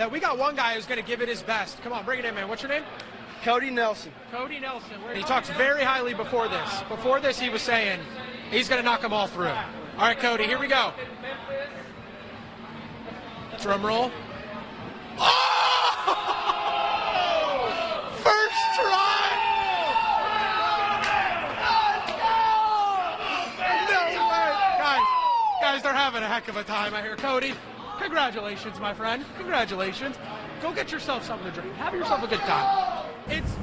that we got one guy who's going to give it his best. Come on, bring it in, man. What's your name? Cody Nelson. Cody Nelson. He talks very highly before this. Before this, he was saying he's going to knock them all through. All right, Cody, here we go. Drum roll. Oh! First try! No way! Guys, they're having a heck of a time out here. Cody, congratulations, my friend. Congratulations. Go get yourself something to drink. Have yourself a good time.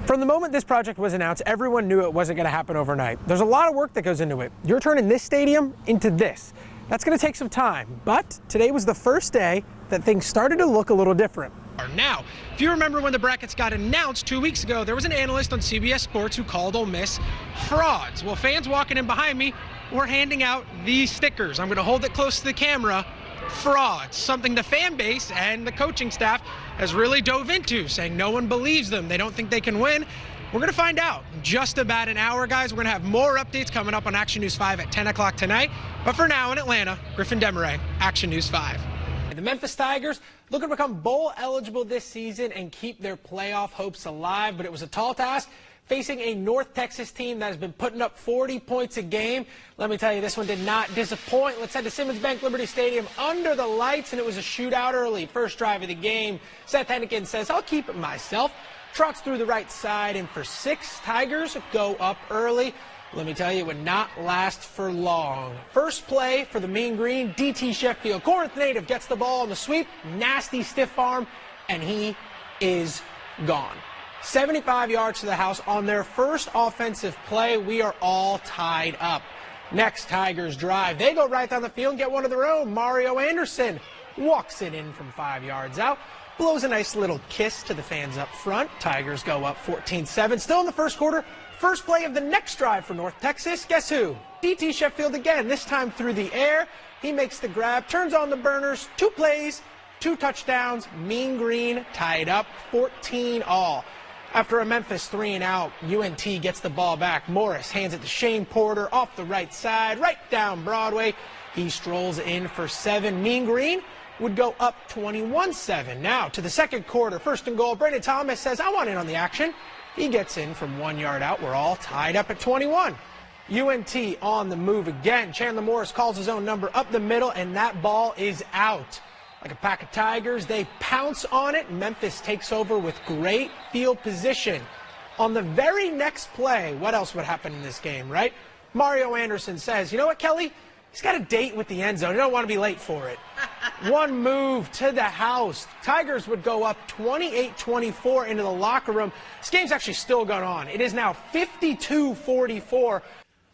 From the moment this project was announced, everyone knew it wasn't going to happen overnight. There's a lot of work that goes into it. You're turning this stadium into this. That's going to take some time, but today was the first day that things started to look a little different. Now, if you remember when the brackets got announced 2 weeks ago, there was an analyst on CBS Sports who called Ole Miss frauds. Well, fans walking in behind me were handing out these stickers. I'm going to hold it close to the camera. Frauds, something the fan base and the coaching staff has really dove into, saying no one believes them. They don't think they can win. We're going to find out in just about an hour, guys. We're going to have more updates coming up on Action News 5 at 10 o'clock tonight. But for now in Atlanta, Griffin DeMarrais, Action News 5. The Memphis Tigers looking to become bowl eligible this season and keep their playoff hopes alive, but it was a tall task facing a North Texas team that has been putting up 40 points a game. Let me tell you, this one did not disappoint. Let's head to Simmons Bank Liberty Stadium under the lights, and it was a shootout early. First drive of the game. Seth Hennigan says, I'll keep it myself. Trots through the right side, and for 6, Tigers go up early. Let me tell you, it would not last for long. First play for the Mean Green, DT Sheffield. Corinth native gets the ball on the sweep, nasty stiff arm, and he is gone. 75 yards to the house on their first offensive play. We are all tied up. Next, Tigers drive. They go right down the field and get one of their own. Mario Anderson walks it in from 5 yards out. Blows a nice little kiss to the fans up front. Tigers go up 14-7. Still in the first quarter. First play of the next drive for North Texas. Guess who? DT Sheffield again, this time through the air. He makes the grab, turns on the burners. 2 plays, 2 touchdowns. Mean Green tied up 14-all. After a Memphis 3-and-out, UNT gets the ball back. Morris hands it to Shane Porter off the right side, right down Broadway. He strolls in for 7. Mean Green would go up 21-7. Now to the second quarter, first and goal. Brandon Thomas says, I want in on the action. He gets in from 1 yard out. We're all tied up at 21. UNT on the move again. Chandler Morris calls his own number up the middle, and that ball is out. Like a pack of tigers, they pounce on it. Memphis takes over with great field position. On the very next play, what else would happen in this game, right? Mario Anderson says, you know what, Kelly? He's got a date with the end zone. You don't want to be late for it. One move to the house. Tigers would go up 28-24 into the locker room. This game's actually still going on. It is now 52-44.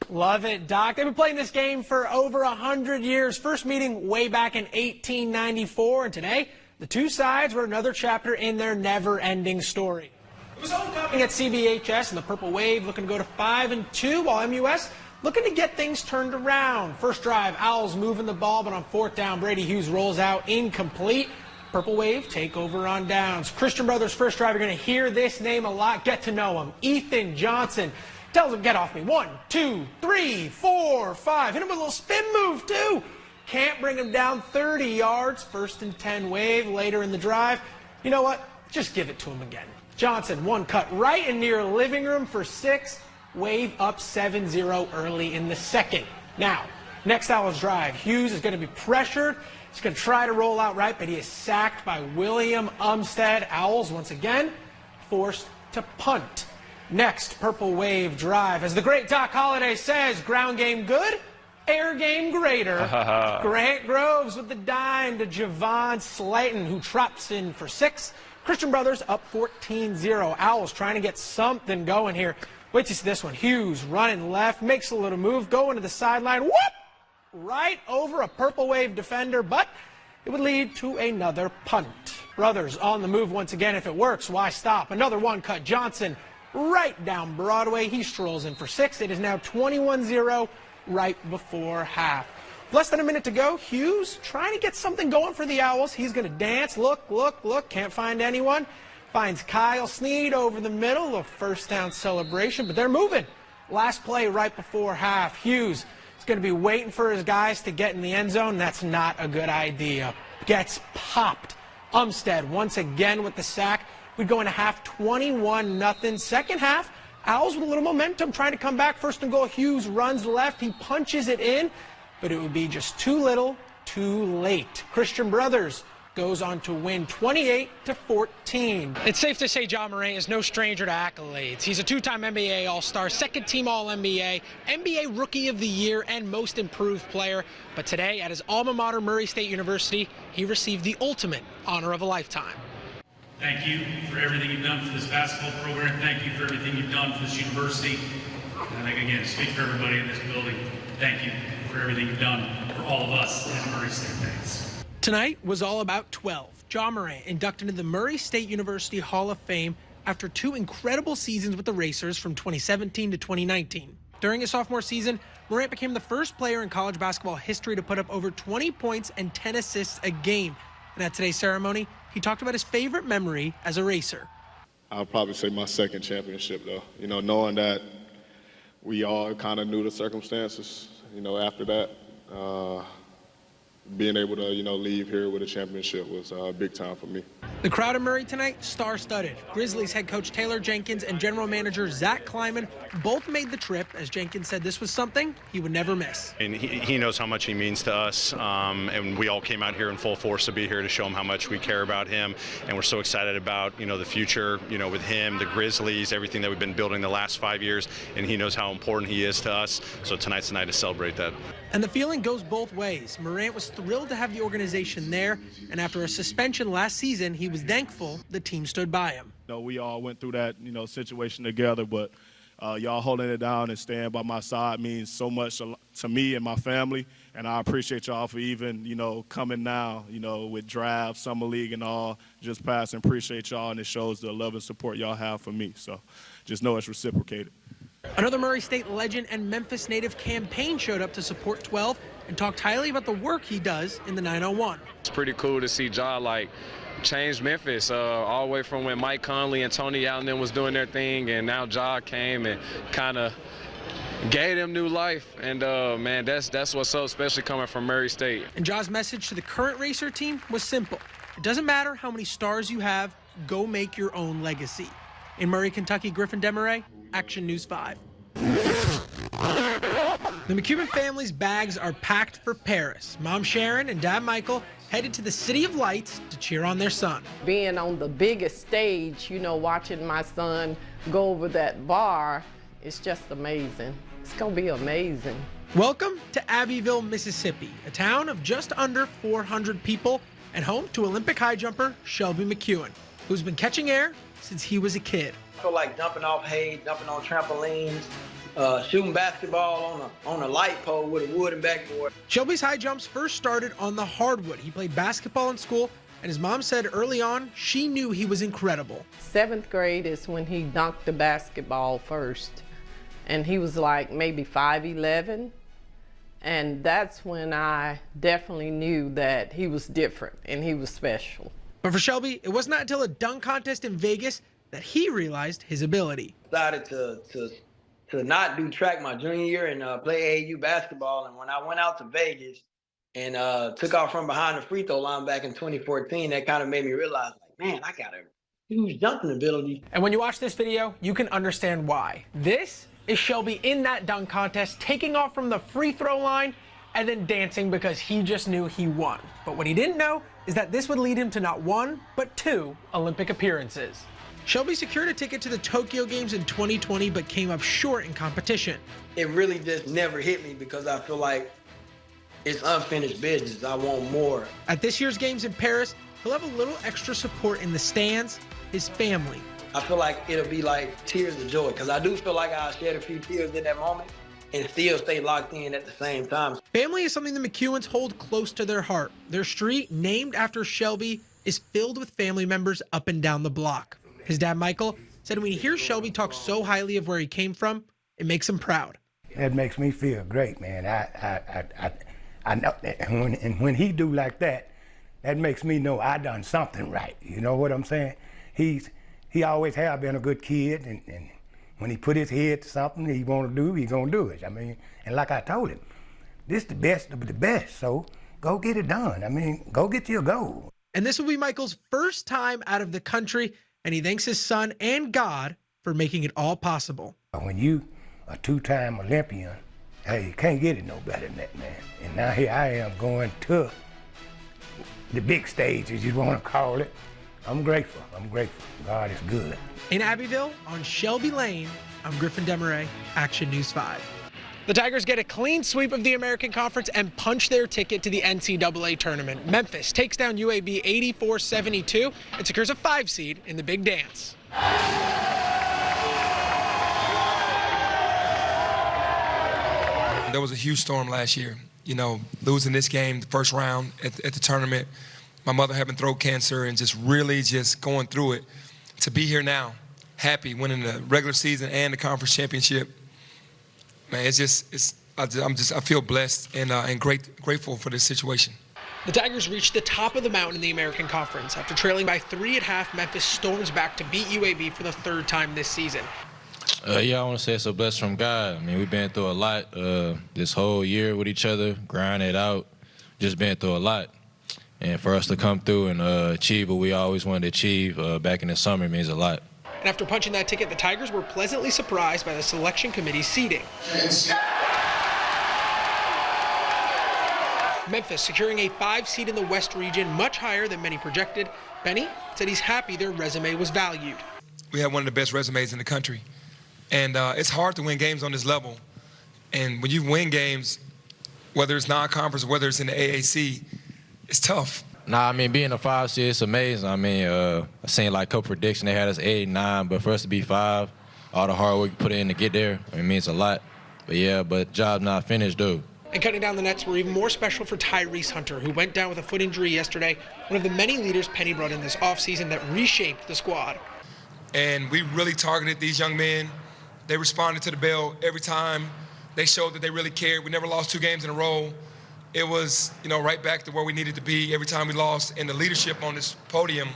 Love it, Doc. They've been playing this game for over 100 years. First meeting way back in 1894, and today the two sides were another chapter in their never-ending story. It was homecoming at CBHS, and the Purple Wave looking to go to 5-2, while MUS looking to get things turned around. First drive, Owls moving the ball, but on 4th down, Brady Hughes rolls out incomplete. Purple Wave take over on downs. Christian Brothers' first drive, you're going to hear this name a lot. Get to know him. Ethan Johnson tells him, get off me. 1, 2, 3, 4, 5. Hit him with a little spin move, too. Can't bring him down 30 yards. 1st and 10 Wave later in the drive. You know what? Just give it to him again. Johnson, one cut right in near living room for 6. Wave up 7-0 early in the second. Now, next Owls drive. Hughes is going to be pressured. He's going to try to roll out right, but he is sacked by William Umstead. Owls, once again, forced to punt. Next, Purple Wave drive. As the great Doc Holliday says, ground game good, air game greater. Grant Groves with the dime to Javon Slayton, who trots in for 6. Christian Brothers up 14-0. Owls trying to get something going here. Wait to see this one. Hughes running left, makes a little move, going to the sideline. Whoop! Right over a Purple Wave defender, but it would lead to another punt. Brothers on the move once again. If it works, why stop? Another one cut. Johnson right down Broadway. He strolls in for 6. It is now 21-0 right before half. Less than a minute to go. Hughes trying to get something going for the Owls. He's going to dance. Look, look, look. Can't find anyone. Finds Kyle Snead over the middle. A first down celebration, but they're moving. Last play right before half. Hughes is going to be waiting for his guys to get in the end zone. That's not a good idea. Gets popped Umstead once again with the sack. We'd go into half 21-0. Second half, Owls with a little momentum trying to come back. First and goal, Hughes runs left. He punches it in, but it would be just too little, too late. Christian Brothers goes on to win 28-14. It's safe to say Ja Morant is no stranger to accolades. He's a two-time NBA All-Star, second-team All-NBA, NBA Rookie of the Year, and Most Improved Player. But today, at his alma mater, Murray State University, he received the ultimate honor of a lifetime. Thank you for everything you've done for this basketball program. Thank you for everything you've done for this university. And I think, again, speak for everybody in this building. Thank you for everything you've done for all of us as Murray State fans. Tonight was all about 12. Ja Morant inducted into the Murray State University Hall of Fame after 2 incredible seasons with the Racers from 2017 to 2019. During his sophomore season, Morant became the first player in college basketball history to put up over 20 points and 10 assists a game. And at today's ceremony, he talked about his favorite memory as a Racer. I'll probably say my second championship, though. You know, knowing that we all kind of knew the circumstances, you know, after that. Being able to, you know, leave here with a championship was big time for me. The crowd in Murray tonight, star-studded. Grizzlies head coach Taylor Jenkins and general manager Zach Kleiman both made the trip, as Jenkins said this was something he would never miss. And he knows how much he means to us, and we all came out here in full force to be here to show him how much we care about him, and we're so excited about, you know, the future, you know, with him, the Grizzlies, everything that we've been building the last 5 years, and he knows how important he is to us. So tonight's the night to celebrate that. And the feeling goes both ways. Morant was thrilled to have the organization there, and after a suspension last season, he was thankful the team stood by him. You know, we all went through that, you know, situation together, but y'all holding it down and staying by my side means so much to me and my family, and I appreciate y'all for even, you know, coming now, you know, with draft, summer league and all, just passing. Appreciate y'all, and it shows the love and support y'all have for me, so just know it's reciprocated. Another Murray State legend and Memphis native Campaign showed up to support 12 and talked highly about the work he does in the 901. It's pretty cool to see Ja, like, change Memphis all the way from when Mike Conley and Tony Allen was doing their thing, and now Ja came and kind of gave them new life. And, man, that's what's so special coming from Murray State. And Ja's message to the current Racer team was simple. It doesn't matter how many stars you have, go make your own legacy. In Murray, Kentucky, Griffin DeMarrais, Action News 5. The McCubbin family's bags are packed for Paris. Mom Sharon and Dad Michael headed to the City of Lights to cheer on their son. Being on the biggest stage, you know, watching my son go over that bar, it's just amazing. It's gonna be amazing. Welcome to Abbeville, Mississippi, a town of just under 400 people and home to Olympic high jumper Shelby McEwen, who's been catching air since he was a kid. I feel like jumping off hay, jumping on trampolines, shooting basketball on a light pole with a wooden backboard. Shelby's high jumps first started on the hardwood. He played basketball in school, and his mom said early on she knew he was incredible. 7th grade is when he dunked the basketball first, and he was like maybe 5'11", and that's when I definitely knew that he was different and he was special. But for Shelby, it was not until a dunk contest in Vegas that he realized his ability. Decided to not do track my junior year and play AAU basketball. And when I went out to Vegas and took off from behind the free throw line back in 2014, that kind of made me realize, like, man, I got a huge jumping ability. And when you watch this video, you can understand why. This is Shelby in that dunk contest, taking off from the free throw line and then dancing because he just knew he won. But what he didn't know is that this would lead him to not 1, but 2 Olympic appearances. Shelby secured a ticket to the Tokyo Games in 2020, but came up short in competition. It really just never hit me because I feel like it's unfinished business. I want more. At this year's games in Paris, he'll have a little extra support in the stands, his family. I feel like it'll be like tears of joy because I do feel like I shed a few tears in that moment and still stay locked in at the same time. Family is something the McEwens hold close to their heart. Their street, named after Shelby, is filled with family members up and down the block. His dad, Michael, said when he hears Shelby talk so highly of where he came from, it makes him proud. That makes me feel great, man. I know that when he do like that, that makes me know I done something right. You know what I'm saying? He always have been a good kid, and when he put his head to something he want to do, he gonna do it. I mean, and like I told him, this the best of the best, so go get it done. I mean, go get your goal. And this will be Michael's first time out of the country, and he thanks his son and God for making it all possible. When you a two-time Olympian, hey, you can't get it no better than that, man. And now here I am going to the big stage, as you want to call it. I'm grateful. God is good. In Abbeville, on Shelby Lane, I'm Griffin DeMarrais, Action News 5. The Tigers get a clean sweep of the American Conference and punch their ticket to the NCAA tournament. Memphis takes down UAB 84-72 and secures a 5 seed in the Big Dance. There was a huge storm last year. You know, losing this game, the first round at the tournament, my mother having throat cancer and just really just going through it. To be here now, happy, winning the regular season and the conference championship, man, I feel blessed and grateful for this situation. The Tigers reached the top of the mountain in the American Conference. After trailing by 3 at half, Memphis storms back to beat UAB for the 3rd time this season. Yeah, I want to say it's a blessing from God. I mean, we've been through a lot this whole year with each other, grinding it out, just been through a lot. And for us to come through and achieve what we always wanted to achieve back in the summer means a lot. And after punching that ticket, the Tigers were pleasantly surprised by the selection committee's seeding. Memphis securing a 5 seed in the West region, much higher than many projected. Benny said he's happy their resume was valued. We have one of the best resumes in the country. And it's hard to win games on this level. And when you win games, whether it's non-conference or whether it's in the AAC, it's tough. Nah, I mean, being a 5 seed, it's amazing. I mean, I seen like co-prediction, they had us 8, 9, but for us to be 5, all the hard work you put in to get there, it means a lot. But yeah, but job's not finished, though. And cutting down the nets were even more special for Tyrese Hunter, who went down with a foot injury yesterday, one of the many leaders Penny brought in this offseason that reshaped the squad. And we really targeted these young men. They responded to the bell every time. They showed that they really cared. We never lost 2 games in a row. It was, right back to where we needed to be every time we lost. And the leadership on this podium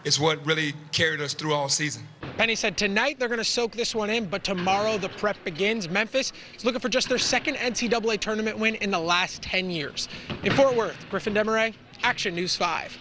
is what really carried us through all season. Penny said tonight they're going to soak this one in, but tomorrow the prep begins. Memphis is looking for just their 2nd NCAA tournament win in the last 10 years. In Fort Worth, Griffin DeMarrais, Action News 5.